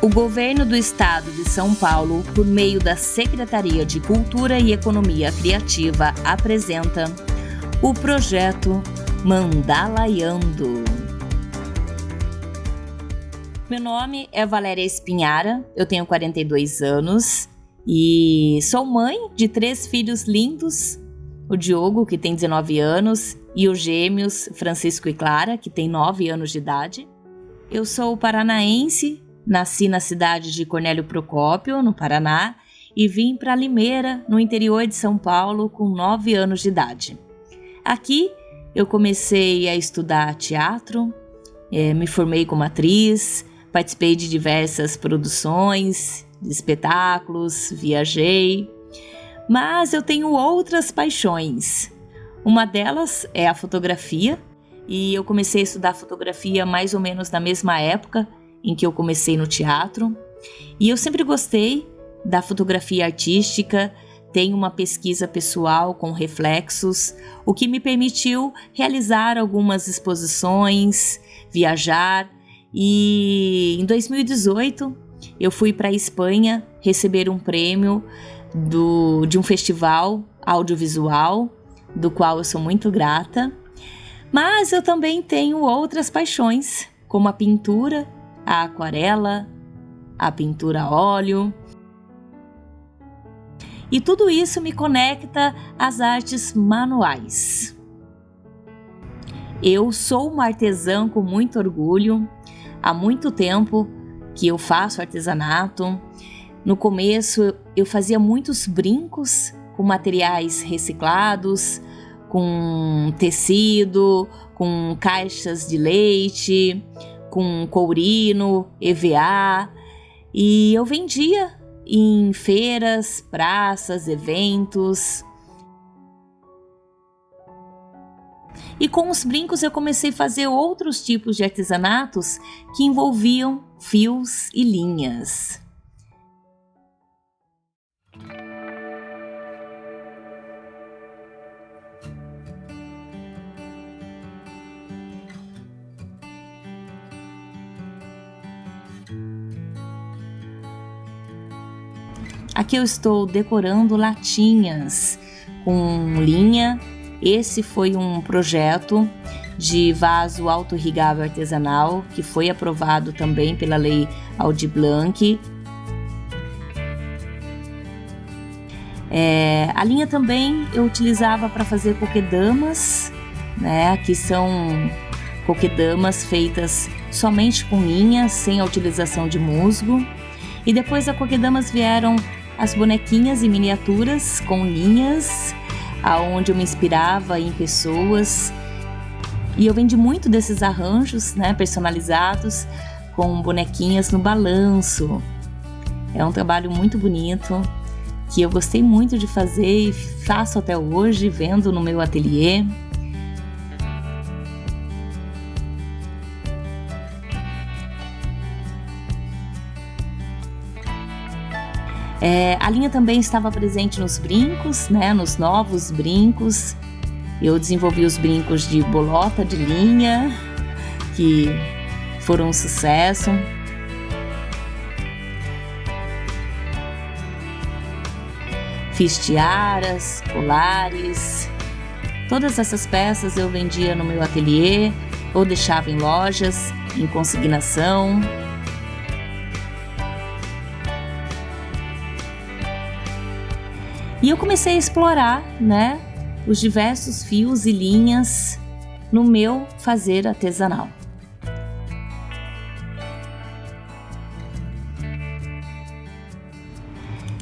O governo do estado de São Paulo, por meio da Secretaria de Cultura e Economia Criativa, apresenta o projeto Mandalaiando. Meu nome é Valéria Espinhara, eu tenho 42 anos e sou mãe de 3 filhos lindos, o Diogo, que tem 19 anos, e os gêmeos Francisco e Clara, que tem 9 anos de idade. Eu sou paranaense. Nasci na cidade de Cornélio Procópio, no Paraná, e vim para Limeira, no interior de São Paulo, com 9 anos de idade. Aqui eu comecei a estudar teatro, me formei como atriz, participei de diversas produções, de espetáculos, viajei. Mas eu tenho outras paixões. Uma delas é a fotografia, e eu comecei a estudar fotografia mais ou menos na mesma época em que eu comecei no teatro, e eu sempre gostei da fotografia artística, tenho uma pesquisa pessoal com reflexos, o que me permitiu realizar algumas exposições, viajar, e em 2018 eu fui para a Espanha receber um prêmio de um festival audiovisual, do qual eu sou muito grata, mas eu também tenho outras paixões, como a pintura, a aquarela, a pintura a óleo. E tudo isso me conecta às artes manuais. Eu sou uma artesã com muito orgulho. Há muito tempo que eu faço artesanato. No começo eu fazia muitos brincos com materiais reciclados, com tecido, com caixas de leite, com courino, EVA, e eu vendia em feiras, praças, eventos. E com os brincos eu comecei a fazer outros tipos de artesanatos que envolviam fios e linhas. Aqui eu estou decorando latinhas com linha. Esse foi um projeto de vaso autorrigável artesanal que foi aprovado também pela Lei Aldir Blanc. A linha também eu utilizava para fazer coquedamas, né? Que são coquedamas feitas somente com linha, sem a utilização de musgo. E depois da coquedamas vieram as bonequinhas em miniaturas com linhas, aonde eu me inspirava em pessoas. E eu vendi muito desses arranjos, né, personalizados com bonequinhas no balanço. É um trabalho muito bonito que eu gostei muito de fazer e faço até hoje, vendo no meu ateliê. A linha também estava presente nos brincos, né, nos novos brincos. Eu desenvolvi os brincos de bolota de linha, que foram um sucesso. Fiz tiaras, colares. Todas essas peças eu vendia no meu ateliê ou deixava em lojas, em consignação. E eu comecei a explorar, né, os diversos fios e linhas no meu fazer artesanal.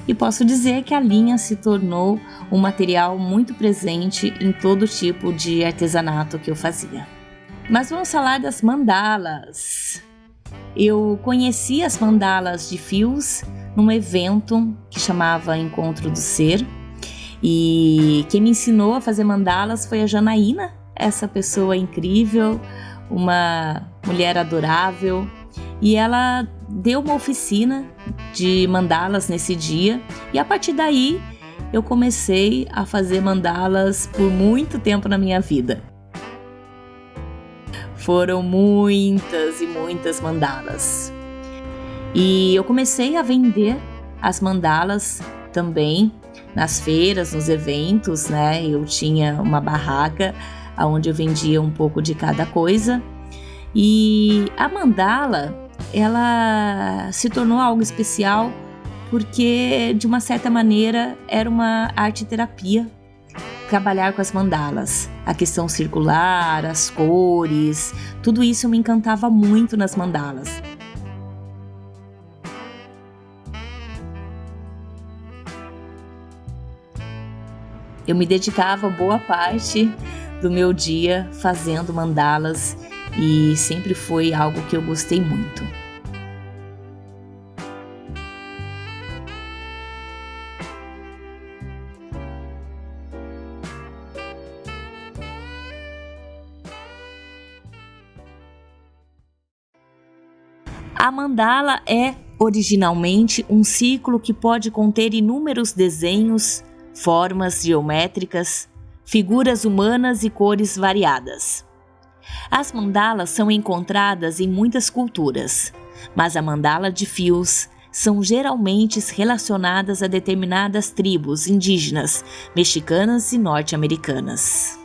E posso dizer que a linha se tornou um material muito presente em todo tipo de artesanato que eu fazia. Mas vamos falar das mandalas. Eu conheci as mandalas de fios num evento que chamava Encontro do Ser, e quem me ensinou a fazer mandalas foi a Janaína, essa pessoa incrível, uma mulher adorável, e ela deu uma oficina de mandalas nesse dia, e a partir daí eu comecei a fazer mandalas por muito tempo na minha vida. Foram muitas e muitas mandalas. E eu comecei a vender as mandalas também nas feiras, nos eventos, né? Eu tinha uma barraca onde eu vendia um pouco de cada coisa. E a mandala, ela se tornou algo especial porque, de uma certa maneira, era uma arte-terapia trabalhar com as mandalas. A questão circular, as cores, tudo isso me encantava muito nas mandalas. Eu me dedicava boa parte do meu dia fazendo mandalas e sempre foi algo que eu gostei muito. A mandala é originalmente um círculo que pode conter inúmeros desenhos, formas geométricas, figuras humanas e cores variadas. As mandalas são encontradas em muitas culturas, mas a mandala de fios são geralmente relacionadas a determinadas tribos indígenas, mexicanas e norte-americanas.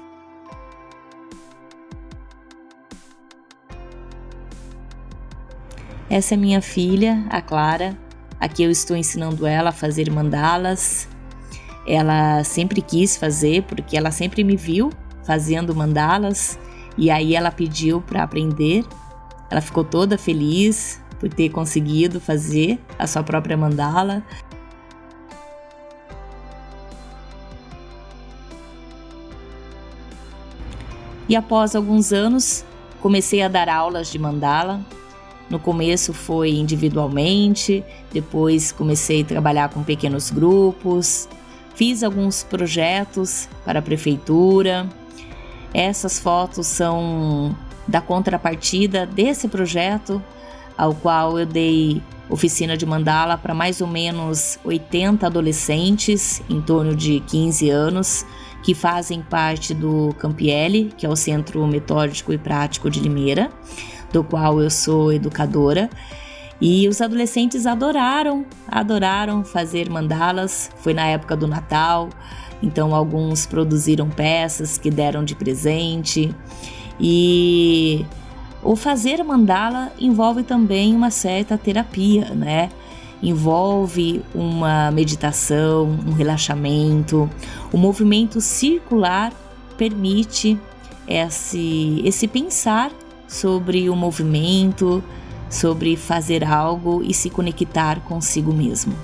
Essa é minha filha, a Clara. Aqui eu estou ensinando ela a fazer mandalas. Ela sempre quis fazer, porque ela sempre me viu fazendo mandalas. E aí ela pediu para aprender. Ela ficou toda feliz por ter conseguido fazer a sua própria mandala. E após alguns anos, comecei a dar aulas de mandala. No começo foi individualmente, depois comecei a trabalhar com pequenos grupos, fiz alguns projetos para a prefeitura. Essas fotos são da contrapartida desse projeto, ao qual eu dei oficina de mandala para mais ou menos 80 adolescentes, em torno de 15 anos, que fazem parte do Campiele, que é o Centro Metódico e Prático de Limeira, do qual eu sou educadora, e os adolescentes adoraram fazer mandalas. Foi na época do Natal, então alguns produziram peças que deram de presente, e o fazer mandala envolve também uma certa terapia, né? Envolve uma meditação, um relaxamento. O movimento circular permite esse pensar sobre o movimento, sobre fazer algo e se conectar consigo mesmo.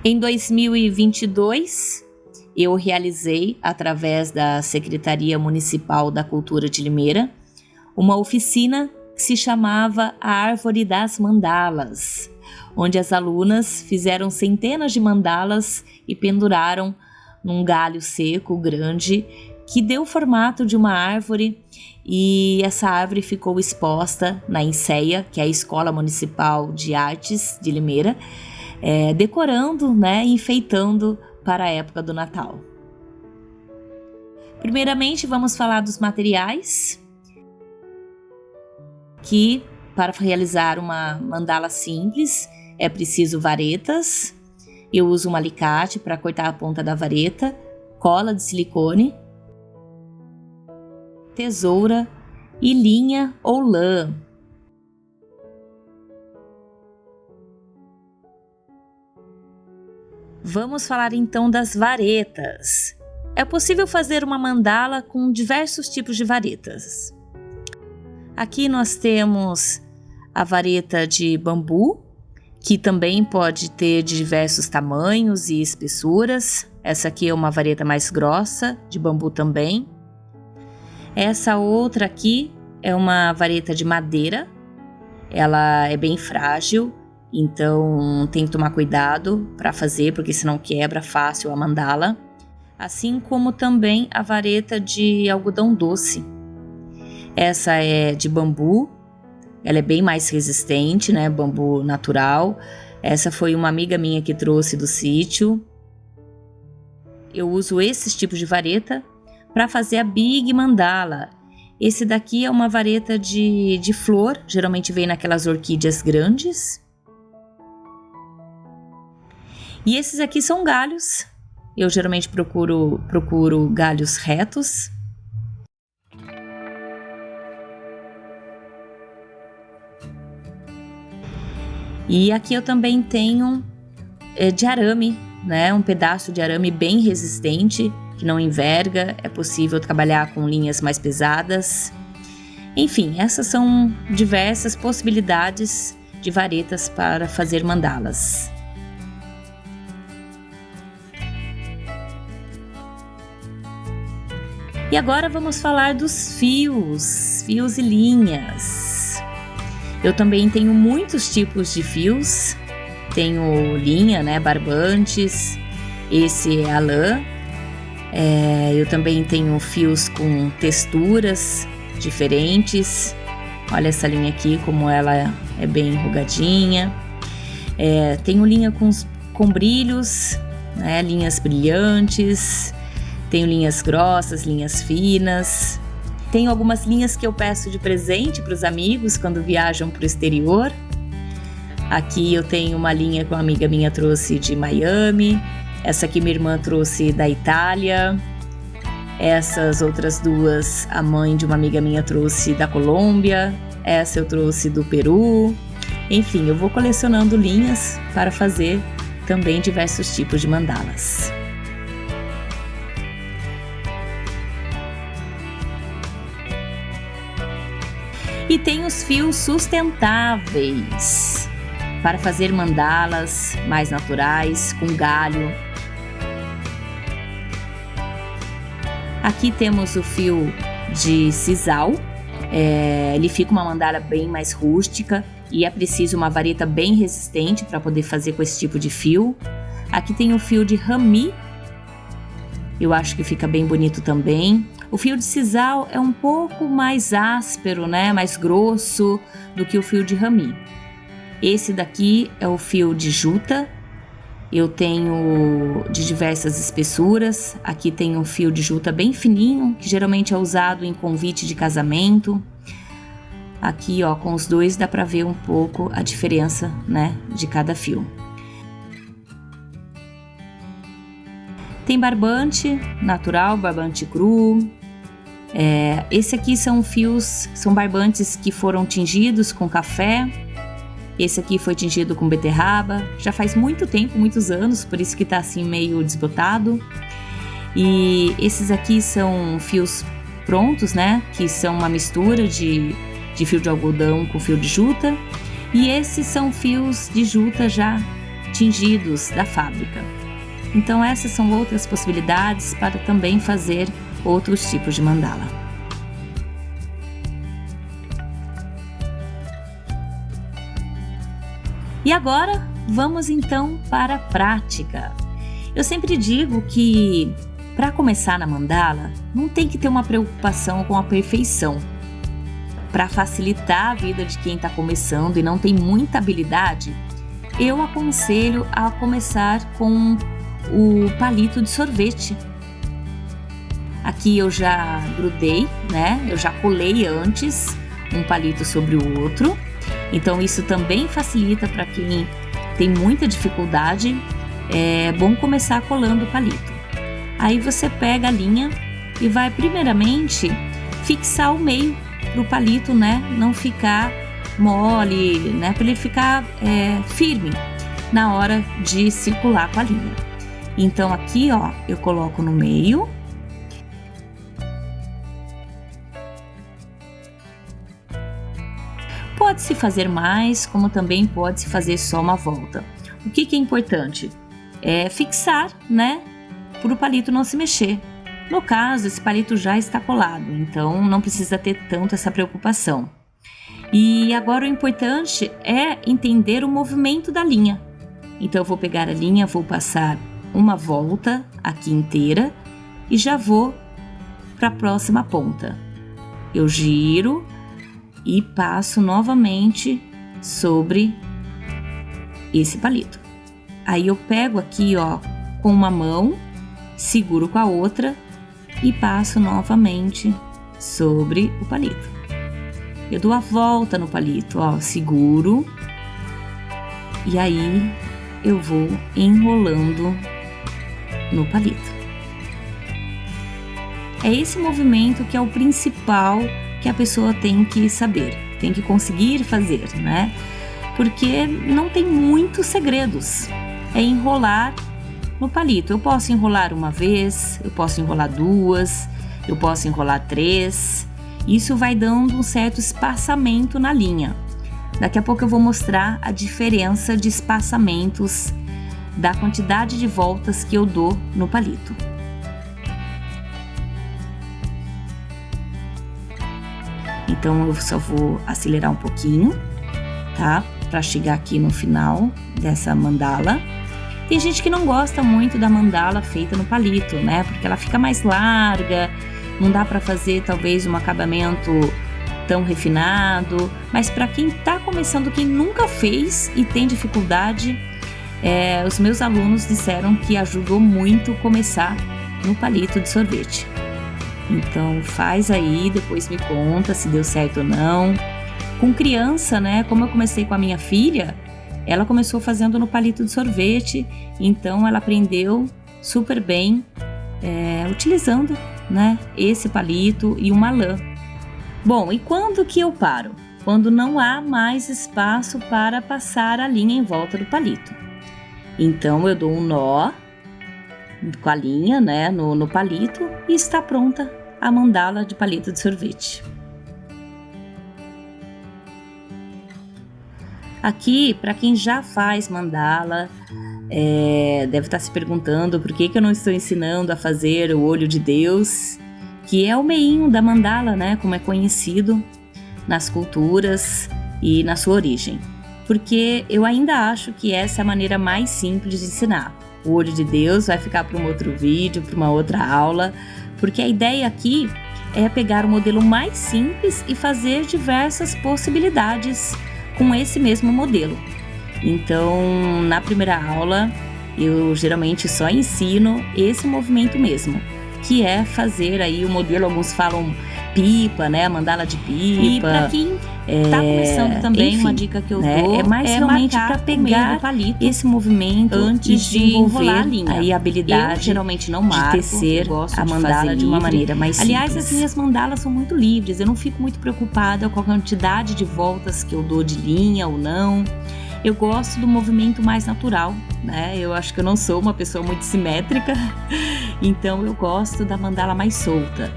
Em 2022, eu realizei, através da Secretaria Municipal da Cultura de Limeira, uma oficina que se chamava A Árvore das Mandalas, onde as alunas fizeram centenas de mandalas e penduraram num galho seco grande que deu o formato de uma árvore, e essa árvore ficou exposta na ENSEA, que é a Escola Municipal de Artes de Limeira, decorando, né, enfeitando para a época do Natal. Primeiramente, vamos falar dos materiais, que para realizar uma mandala simples é preciso varetas. Eu uso um alicate para cortar a ponta da vareta, cola de silicone, tesoura e linha ou lã. Vamos falar então das varetas. É possível fazer uma mandala com diversos tipos de varetas. Aqui nós temos a vareta de bambu, que também pode ter diversos tamanhos e espessuras. Essa aqui é uma vareta mais grossa, de bambu também. Essa outra aqui é uma vareta de madeira, ela é bem frágil, então tem que tomar cuidado para fazer, porque senão quebra fácil a mandala. Assim como também a vareta de algodão doce. Essa é de bambu, ela é bem mais resistente, né? Bambu natural. Essa foi uma amiga minha que trouxe do sítio. Eu uso esses tipos de vareta para fazer a Big Mandala. Esse daqui é uma vareta de flor, geralmente vem naquelas orquídeas grandes. E esses aqui são galhos. Eu geralmente procuro galhos retos. E aqui eu também tenho de arame, né? Um pedaço de arame bem resistente, que não enverga. É possível trabalhar com linhas mais pesadas. Enfim, essas são diversas possibilidades de varetas para fazer mandalas. E agora vamos falar dos fios e linhas. Eu também tenho muitos tipos de fios. Tenho linha, né, barbantes. Esse é a lã. Eu também tenho fios com texturas diferentes. Olha essa linha aqui, como ela é bem enrugadinha. Tenho linha com brilhos, né, linhas brilhantes. Tenho linhas grossas, linhas finas. Tenho algumas linhas que eu peço de presente para os amigos quando viajam para o exterior. Aqui eu tenho uma linha que uma amiga minha trouxe de Miami. Essa aqui minha irmã trouxe da Itália. Essas outras duas, a mãe de uma amiga minha trouxe da Colômbia. Essa eu trouxe do Peru. Enfim, eu vou colecionando linhas para fazer também diversos tipos de mandalas. E tem os fios sustentáveis para fazer mandalas mais naturais, com galho. Aqui temos o fio de sisal. Ele fica uma mandala bem mais rústica e é preciso uma vareta bem resistente para poder fazer com esse tipo de fio. Aqui tem o fio de rami. Eu acho que fica bem bonito também. O fio de sisal é um pouco mais áspero, né? Mais grosso do que o fio de rami. Esse daqui é o fio de juta. Eu tenho de diversas espessuras. Aqui tem um fio de juta bem fininho, que geralmente é usado em convite de casamento. Aqui, ó, com os dois dá para ver um pouco a diferença, né, de cada fio. Tem barbante natural, barbante cru. Esse aqui são barbantes que foram tingidos com café. Esse aqui foi tingido com beterraba. Já faz muito tempo, muitos anos, por isso que tá assim meio desbotado. E esses aqui são fios prontos, né? Que são uma mistura de fio de algodão com fio de juta. E esses são fios de juta já tingidos da fábrica. Então essas são outras possibilidades para também fazer outros tipos de mandala. E agora vamos então para a prática. Eu sempre digo que para começar na mandala não tem que ter uma preocupação com a perfeição. Para facilitar a vida de quem está começando e não tem muita habilidade, eu aconselho a começar com o palito de sorvete. Aqui eu já grudei, né? Eu já colei antes um palito sobre o outro. Então isso também facilita para quem tem muita dificuldade. É bom começar colando o palito. Aí você pega a linha e vai primeiramente fixar o meio para o palito, né? Não ficar mole, né? Para ele ficar firme na hora de circular com a linha. Então aqui, ó, eu coloco no meio. Pode-se fazer mais, como também pode-se fazer só uma volta. O que é importante? É fixar, né? Para o palito não se mexer. No caso, esse palito já está colado, então não precisa ter tanto essa preocupação. E agora o importante é entender o movimento da linha. Então eu vou pegar a linha, vou passar uma volta aqui inteira e já vou para a próxima ponta. Eu giro e passo novamente sobre esse palito. Aí eu pego aqui, ó, com uma mão, seguro com a outra e passo novamente sobre o palito. Eu dou a volta no palito, ó, seguro e aí eu vou enrolando no palito. É esse movimento que é o principal que a pessoa tem que saber, tem que conseguir fazer, né? Porque não tem muitos segredos, é enrolar no palito. Eu posso enrolar uma vez, eu posso enrolar duas, eu posso enrolar três. Isso vai dando um certo espaçamento na linha. Daqui a pouco eu vou mostrar a diferença de espaçamentos da quantidade de voltas que eu dou no palito. Então eu só vou acelerar um pouquinho, tá? Para chegar aqui no final dessa mandala. Tem gente que não gosta muito da mandala feita no palito, né? Porque ela fica mais larga, não dá para fazer talvez um acabamento tão refinado. Mas para quem tá começando, quem nunca fez e tem dificuldade, os meus alunos disseram que ajudou muito começar no palito de sorvete. Então faz aí, depois me conta se deu certo ou não. Com criança, né? Como eu comecei com a minha filha, ela começou fazendo no palito de sorvete, então ela aprendeu super bem utilizando, né, esse palito e uma lã. Bom, e quando que eu paro? Quando não há mais espaço para passar a linha em volta do palito. Então eu dou um nó com a linha, né, no palito e está pronta a mandala de palito de sorvete. Aqui, para quem já faz mandala, deve estar se perguntando por que eu não estou ensinando a fazer o olho de Deus, que é o meinho da mandala, né, como é conhecido nas culturas e na sua origem. Porque eu ainda acho que essa é a maneira mais simples de ensinar. O olho de Deus vai ficar para um outro vídeo, para uma outra aula, porque a ideia aqui é pegar o modelo mais simples e fazer diversas possibilidades com esse mesmo modelo. Então, na primeira aula, eu geralmente só ensino esse movimento mesmo, que é fazer aí o modelo, alguns falam pipa, né, mandala de pipa. E para quem tá começando também, enfim, uma dica que eu dou é mais realmente para pegar esse movimento antes de enrolar a linha. Aí a habilidade, eu geralmente não marco, de tecer a mandala de uma maneira mais simples. Aliás, as minhas mandalas são muito livres, eu não fico muito preocupada com a quantidade de voltas que eu dou de linha ou não. Eu gosto do movimento mais natural, né? Eu acho que eu não sou uma pessoa muito simétrica, então eu gosto da mandala mais solta.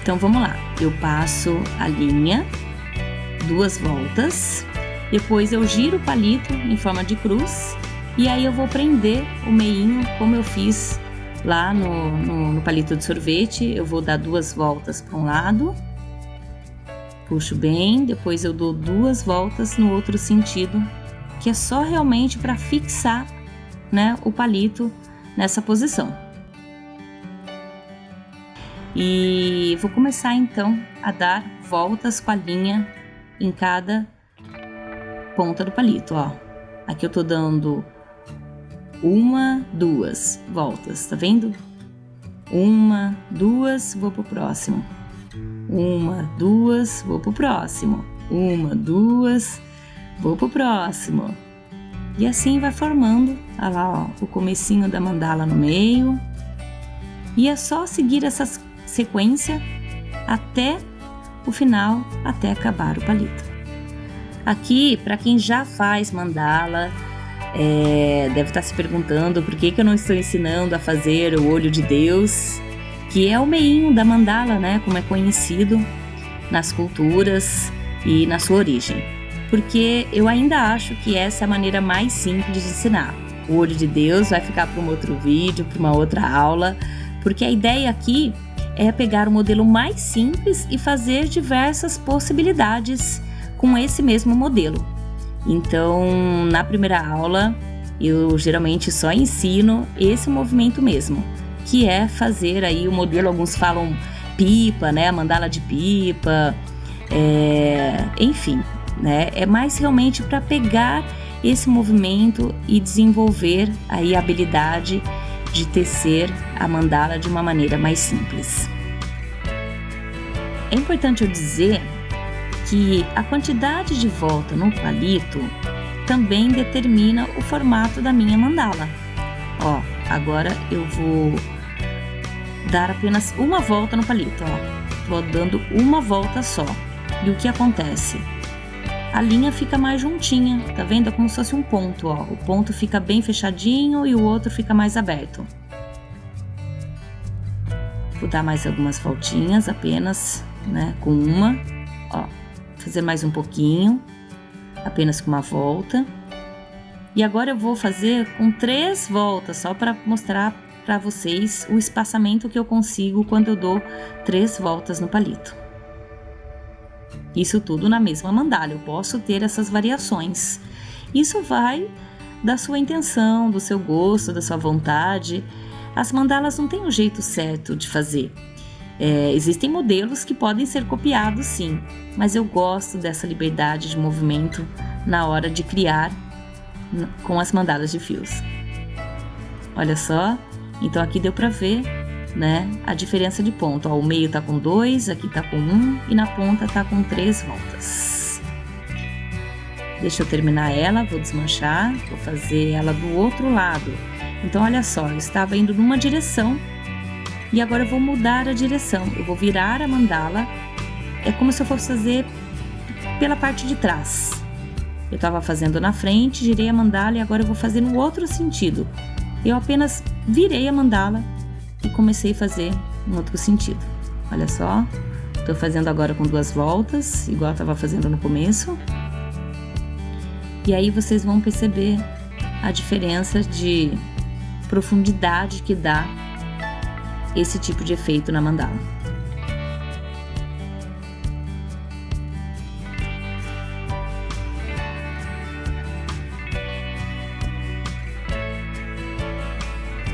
Então vamos lá, eu passo a linha, 2 voltas, depois eu giro o palito em forma de cruz e aí eu vou prender o meinho como eu fiz lá no palito de sorvete. Eu vou dar 2 voltas para um lado, puxo bem, depois eu dou 2 voltas no outro sentido, que é só realmente para fixar, né, o palito nessa posição. E vou começar então a dar voltas com a linha em cada ponta do palito, ó. Aqui eu tô dando 1, 2 voltas, tá vendo? 1, 2, vou pro próximo. 1, 2, vou pro próximo. 1, 2, vou pro próximo. E assim vai formando, olha lá, ó, o comecinho da mandala no meio. E é só seguir essa sequência até o final, até acabar o palito. Aqui, para quem já faz mandala, deve estar se perguntando por que eu não estou ensinando a fazer o olho de Deus, que é o meinho da mandala, né, como é conhecido nas culturas e na sua origem. Porque eu ainda acho que essa é a maneira mais simples de ensinar. O olho de Deus vai ficar para um outro vídeo, para uma outra aula, porque a ideia aqui é pegar o modelo mais simples e fazer diversas possibilidades com esse mesmo modelo. Então, na primeira aula, eu geralmente só ensino esse movimento mesmo, que é fazer aí o modelo, alguns falam pipa, né, a mandala de pipa, enfim, né, é mais realmente para pegar esse movimento e desenvolver aí a habilidade de tecer a mandala de uma maneira mais simples. É importante eu dizer que a quantidade de volta no palito também determina o formato da minha mandala. Ó, agora eu vou dar apenas uma volta no palito, ó. Tô dando uma volta só. E o que acontece? A linha fica mais juntinha, tá vendo? É como se fosse um ponto, ó. O ponto fica bem fechadinho e o outro fica mais aberto. Vou dar mais algumas voltinhas apenas, né? Com uma, ó. Fazer mais um pouquinho, apenas com uma volta. E agora eu vou fazer com 3 voltas, só para mostrar para vocês o espaçamento que eu consigo quando eu dou 3 voltas no palito. Isso tudo na mesma mandala, eu posso ter essas variações. Isso vai da sua intenção, do seu gosto, da sua vontade. As mandalas não têm um jeito certo de fazer. Existem modelos que podem ser copiados sim, mas eu gosto dessa liberdade de movimento na hora de criar com as mandalas de fios. Olha só, então aqui deu para ver, né, a diferença de ponto. Ó, o meio tá com 2, aqui tá com 1 e na ponta tá com 3 voltas. Deixa eu terminar ela, vou desmanchar, vou fazer ela do outro lado. Então olha só, eu estava indo numa direção e agora eu vou mudar a direção. Eu vou virar a mandala, é como se eu fosse fazer pela parte de trás. Eu estava fazendo na frente, girei a mandala e agora eu vou fazer no outro sentido. Eu apenas virei a mandala e comecei a fazer no outro sentido. Olha só, estou fazendo agora com 2 voltas, igual eu estava fazendo no começo. E aí vocês vão perceber a diferença de profundidade que dá esse tipo de efeito na mandala.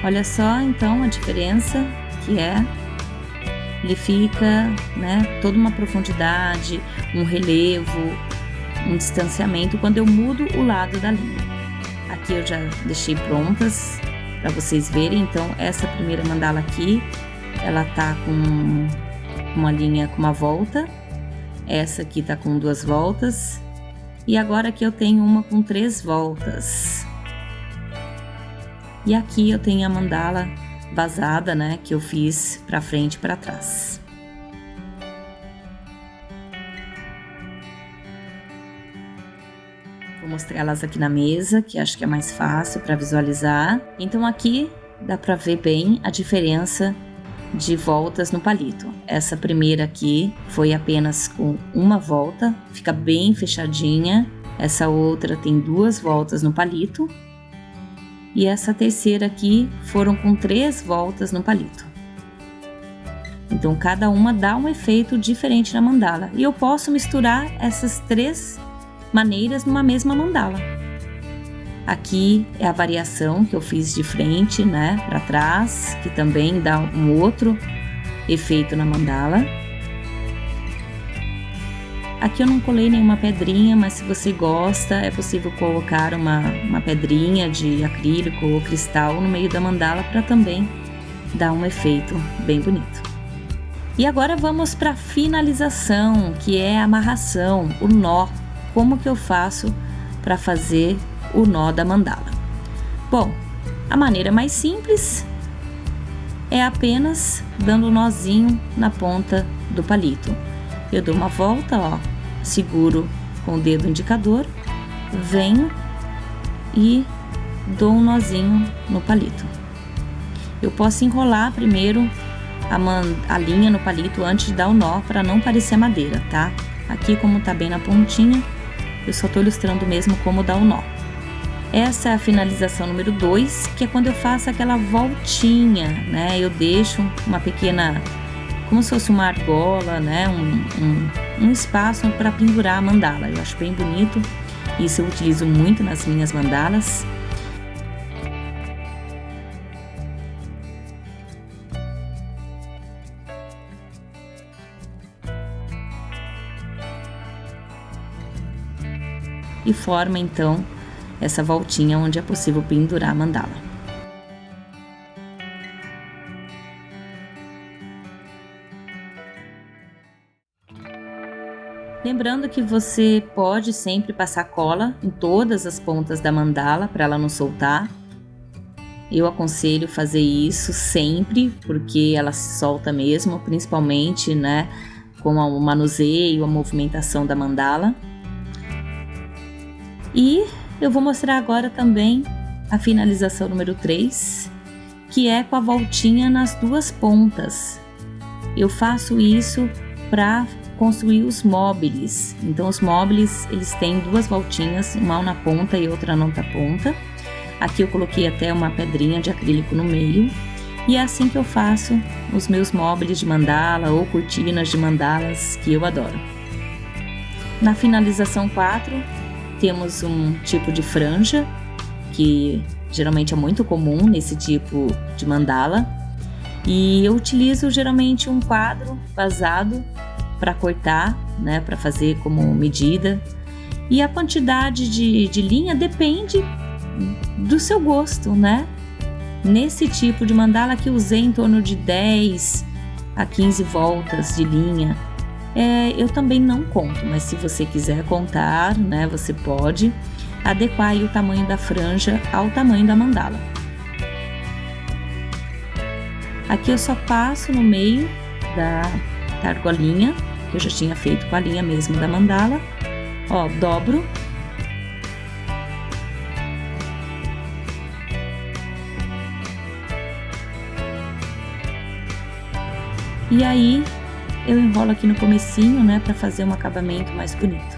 Olha só então a diferença que é, ele fica, né, toda uma profundidade, um relevo, um distanciamento quando eu mudo o lado da linha. Aqui eu já deixei prontas para vocês verem. Então essa primeira mandala aqui, ela tá com uma linha com uma volta, essa aqui tá com 2 voltas e agora aqui eu tenho uma com 3 voltas. E aqui eu tenho a mandala vazada, né, que eu fiz para frente e para trás. Vou mostrar elas aqui na mesa, que acho que é mais fácil para visualizar. Então aqui dá para ver bem a diferença de voltas no palito. Essa primeira aqui foi apenas com uma volta, fica bem fechadinha. Essa outra tem 2 voltas no palito. E essa terceira aqui foram com 3 voltas no palito. Então cada uma dá um efeito diferente na mandala. E eu posso misturar essas 3 maneiras numa mesma mandala. Aqui é a variação que eu fiz de frente, né, para trás, que também dá um outro efeito na mandala. Aqui eu não colei nenhuma pedrinha, mas se você gosta, é possível colocar uma pedrinha de acrílico ou cristal no meio da mandala para também dar um efeito bem bonito. E agora vamos para a finalização, que é a amarração, o nó. Como que eu faço para fazer o nó da mandala? Bom, a maneira mais simples é apenas dando um nozinho na ponta do palito. Eu dou uma volta, ó, seguro com o dedo indicador, venho e dou um nozinho no palito. Eu posso enrolar primeiro a linha no palito antes de dar o nó para não parecer madeira, tá? Aqui, como tá bem na pontinha, eu só tô ilustrando mesmo como dar o nó. Essa é a finalização número 2, que é quando eu faço aquela voltinha, né? Eu deixo uma pequena, como se fosse uma argola, né? Um espaço para pendurar a mandala. Eu acho bem bonito. Isso eu utilizo muito nas minhas mandalas. E forma então essa voltinha onde é possível pendurar a mandala. Lembrando que você pode sempre passar cola em todas as pontas da mandala para ela não soltar. Eu aconselho fazer isso sempre, porque ela se solta mesmo, principalmente, né, com o manuseio, a movimentação da mandala. E eu vou mostrar agora também a finalização número 3, que é com a voltinha nas duas pontas. Eu faço isso para construir os móveis. Então os móveis, eles têm duas voltinhas, uma na ponta e outra na outra ponta. Aqui eu coloquei até uma pedrinha de acrílico no meio. E é assim que eu faço os meus móveis de mandala ou cortinas de mandalas, que eu adoro. Na finalização 4, temos um tipo de franja, que geralmente é muito comum nesse tipo de mandala. E eu utilizo geralmente um quadro vazado para cortar, né, para fazer como medida. E a quantidade de linha depende do seu gosto, né? Nesse tipo de mandala que usei em torno de 10 a 15 voltas de linha. Eu também não conto, mas se você quiser contar, né, você pode adequar aí o tamanho da franja ao tamanho da mandala. Aqui eu só passo no meio da argolinha, que eu já tinha feito com a linha mesmo da mandala. Ó, dobro. E aí eu enrolo aqui no comecinho, né, para fazer um acabamento mais bonito.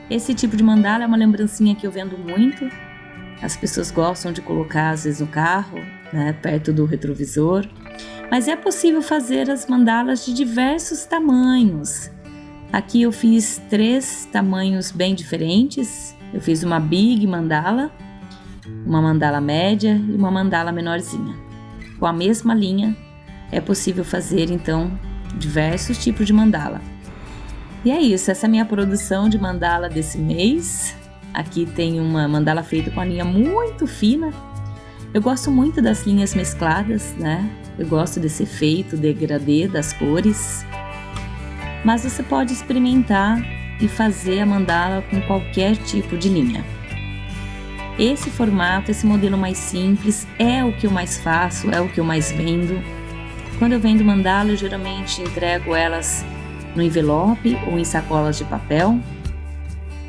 Esse tipo de mandala é uma lembrancinha que eu vendo muito. As pessoas gostam de colocar às vezes no carro, né, perto do retrovisor. Mas é possível fazer as mandalas de diversos tamanhos. Aqui eu fiz 3 tamanhos bem diferentes. Eu fiz uma big mandala, uma mandala média e uma mandala menorzinha. Com a mesma linha é possível fazer então diversos tipos de mandala. E é isso, essa é a minha produção de mandala desse mês. Aqui tem uma mandala feita com a linha muito fina. Eu gosto muito das linhas mescladas, né? Eu gosto desse efeito degradê das cores. Mas você pode experimentar e fazer a mandala com qualquer tipo de linha. Esse formato, esse modelo mais simples é o que eu mais faço, é o que eu mais vendo. Quando eu vendo mandala, eu geralmente entrego elas no envelope ou em sacolas de papel.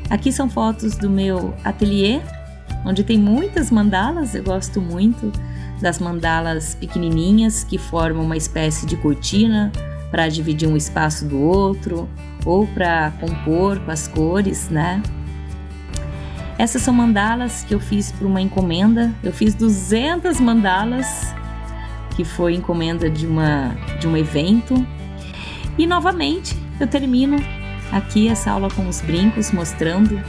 Aqui são fotos do meu ateliê, onde tem muitas mandalas. Eu gosto muito das mandalas pequenininhas que formam uma espécie de cortina para dividir um espaço do outro ou para compor com as cores, né? Essas são mandalas que eu fiz por uma encomenda. Eu fiz 200 mandalas, que foi encomenda de um evento. E novamente eu termino aqui essa aula com os brincos, mostrando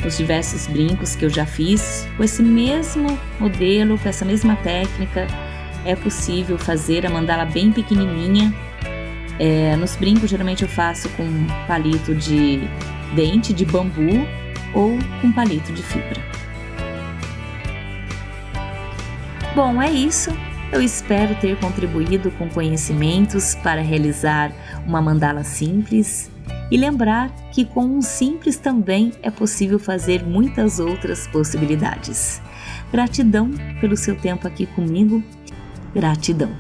os diversos brincos que eu já fiz. Com esse mesmo modelo, com essa mesma técnica, é possível fazer a mandala bem pequenininha. Nos brincos geralmente eu faço com palito de dente de bambu ou com palito de fibra. Bom, é isso. Eu espero ter contribuído com conhecimentos para realizar uma mandala simples e lembrar que com um simples também é possível fazer muitas outras possibilidades. Gratidão pelo seu tempo aqui comigo. Gratidão.